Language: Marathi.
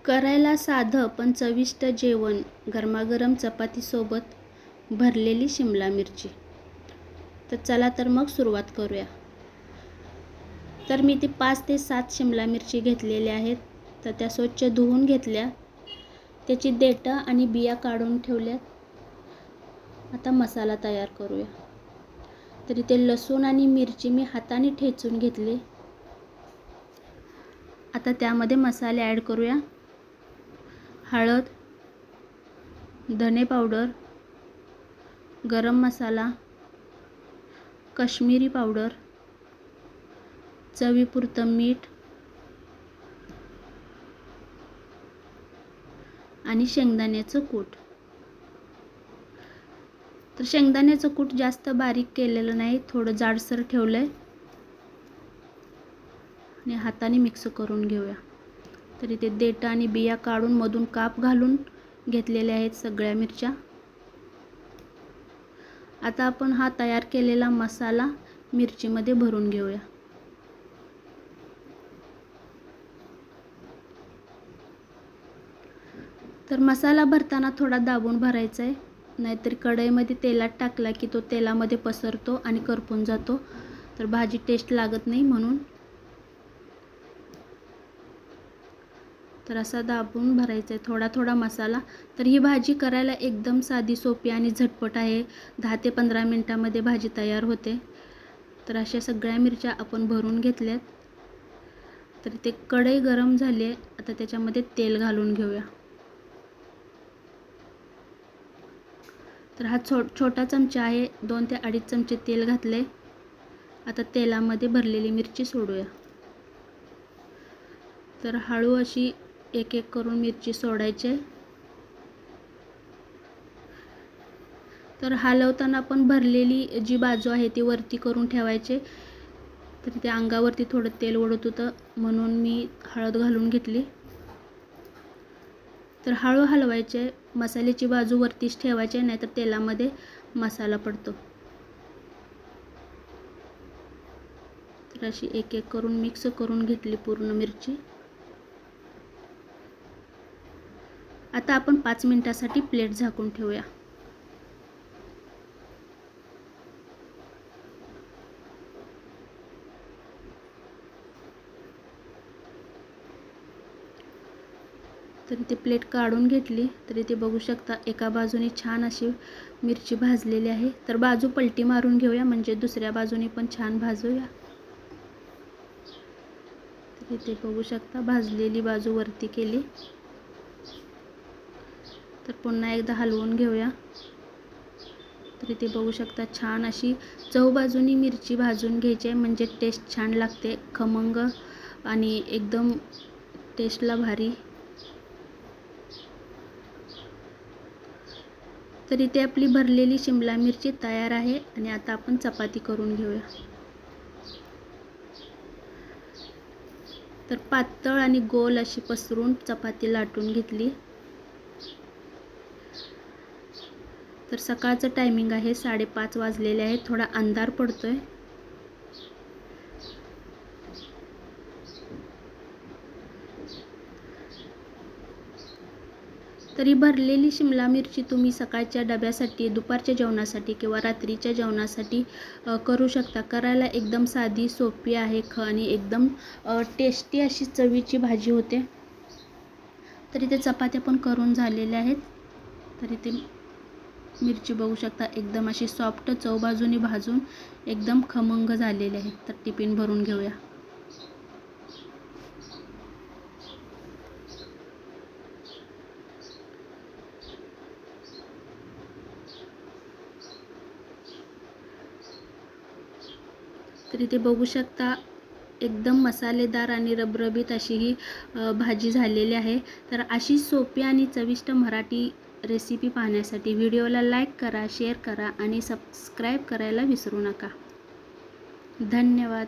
करायला साधं पण चविष्ट जेवण, गरमागरम चपातीसोबत भरलेली शिमला मिरची. तर चला तर मग सुरुवात करूया. तर मी ती 5 ते 7 शिमला मिरची घेतलेल्या आहेत. तर त्या स्वच्छ धुवून घेतल्या, त्याची देठं आणि बिया काढून ठेवल्यात. आता मसाला तयार करूया. तर इथे लसूण आणि मिरची मी हाताने ठेचून घेतले. आता त्यामध्ये मसाले ॲड करूया. हळद, धने पावडर, गरम मसाला, काश्मीरी पावडर, चवीपुरतं मीठ आणि शेंगदाण्याचं कूट. तर शेंगदाण्याचं कूट जास्त बारीक केलेलं नाही, थोडं जाडसर ठेवलंय आणि हाताने मिक्स करून घेऊया. तर इथे देठ आणि बिया काढून मधून काप घालून घेतलेले आहेत सगळ्या मिरच्या. आता आपण हा तयार केलेला मसाला मिरचीमध्ये भरून घेऊया. तर मसाला भरताना थोडा दाबून भरायचा आहे, नाहीतर कढईमध्ये तेलात टाकला की तो तेलामध्ये पसरतो आणि करपून जातो, तर भाजी टेस्ट लागत नाही म्हणून. तर असा दाबून भरायचा आहे थोडा थोडा मसाला. तर ही भाजी करायला एकदम साधी, सोपी आणि झटपट आहे. 10 ते 15 मिनिटांमध्ये भाजी तयार होते. तर अशा सगळ्या मिरच्या आपण भरून घेतल्यात. तर ते कढई गरम झाली आहे, आता त्याच्यामध्ये तेल घालून घेऊया. तर हा छोटा चमचा आहे, 2 ते 2.5 चमचे तेल घातले. आता तेलामध्ये भरलेली मिरची सोडूया. तर हळू अशी एक एक करून मिरची सोडायची. तर हलवताना पण भरलेली जी बाजू आहे ती वरती करून ठेवायचे. तर त्या अंगावरती थोडं तेल ओढत होतं म्हणून मी हळद घालून घेतली. तर हळू हलवायचे, मसाल्याची बाजू वरतीच ठेवायची, नाहीतर तेलामध्ये मसाला पडतो. तर अशी एक एक करून मिक्स करून घेतली पूर्ण मिरची. आता आपण 5 मिनिटासाठी प्लेट झाकून ठेवूया. तर इथे प्लेट काढून घेतली. तर इथे बघू शकता एका बाजूने छान अशी मिरची भाजलेली आहे. तर बाजू पलटी मारून घेऊया, म्हणजे दुसऱ्या बाजूने पण छान भाजूया. तर इथे बघू शकता भाजलेली बाजू वरती केली. तर पुन्हा एकदा हलवून घेऊया. तर इथे बघू शकता छान अशी चव बाजूनी मिरची भाजून घ्यायची आहे, म्हणजे टेस्ट छान लागते, खमंग आणि एकदम टेस्टला भारी. तर इथे आपली भरलेली शिमला मिरची तयार आहे आणि आता आपण चपाती करून घेऊया. तर पातळ आणि गोल अशी पसरून चपाती लाटून घेतली. तर सकाळचं टायमिंग आहे, 5:30 वाजलेले आहेत, थोडा अंधार पडतोय. तरी भरलेली शिमला मिरची तुम्ही सकाळच्या डब्यासाठी, दुपारच्या जेवणासाठी किंवा रात्रीच्या जेवणासाठी करू शकता. करायला एकदम साधी, सोपी आहे आणि एकदम टेस्टी अशी चवीची भाजी होते. तरी ते चपात्या पण करून झालेल्या आहेत. तरी ते मिरची बघू शकता एकदम अशी सॉफ्ट, चव बाजूनी भाजून एकदम खमंग झालेले आहेत. तर टिफिन भरून घेऊया. तर इथे बघू शकता एकदम मसालेदार आणि रबरबीत अशी ही भाजी झालेली आहे. तर अशी सोपी आणि चविष्ट मराठी रेसिपी पाहण्यासाठी व्हिडिओला लाईक करा, शेअर करा आणि सबस्क्राईब करायला विसरू नका. धन्यवाद.